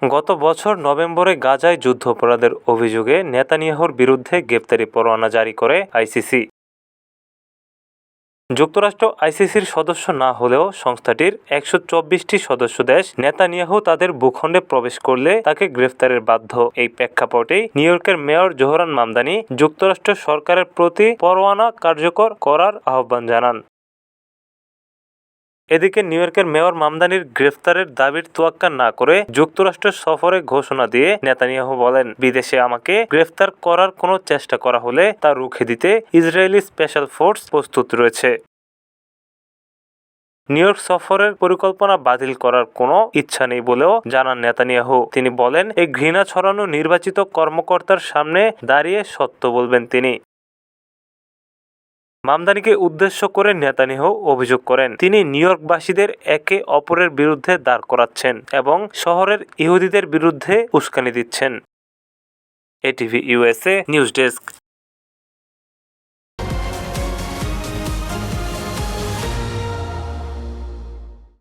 গত বছর নভেম্বরে গাজায় যুদ্ধাপরাধের অভিযোগে নেতানিয়াহুর বিরুদ্ধে গ্রেপ্তারি পরোয়ানা জারি করে আইসিসি। যুক্তরাষ্ট্র আইসিসির সদস্য না হলেও সংস্থাটির 124টি সদস্য দেশ নেতানিয়াহু তাদের ভূখণ্ডে প্রবেশ করলে তাকে গ্রেফতারের বাধ্য। এই প্রেক্ষাপটেই নিউ ইয়র্কের মেয়র জোহরান মামদানি যুক্তরাষ্ট্র সরকারের প্রতি পরোয়ানা কার্যকর করার আহ্বান জানান। এদিকে নিউ ইয়র্কের মেয়র মামদানির গ্রেফতারের দাবির তোয়াক্কা না করে যুক্তরাষ্ট্র সফরে ঘোষণা দিয়ে নেতানিয়াহু বলেন, বিদেশে আমাকে গ্রেফতার করার কোনো চেষ্টা করা হলে তা রুখে দিতে ইসরায়েলি স্পেশাল ফোর্স প্রস্তুত রয়েছে। নিউ ইয়র্ক সফরের পরিকল্পনা বাতিল করার কোনো ইচ্ছা নেই বলেও জানান নেতানিয়াহু। তিনি বলেন, এই ঘৃণা ছড়ানো নির্বাচিত কর্মকর্তার সামনে দাঁড়িয়ে সত্য বলবেন তিনি। মামদানিকে উদ্দেশ্য করে নেতানিয়াহু অভিযোগ করেন, তিনি নিউ ইয়র্কবাসীদের একে অপরের বিরুদ্ধে দাঁড় করাচ্ছেন এবং শহরের ইহুদিদের বিরুদ্ধে উস্কানি দিচ্ছেন। ATV USA news desk.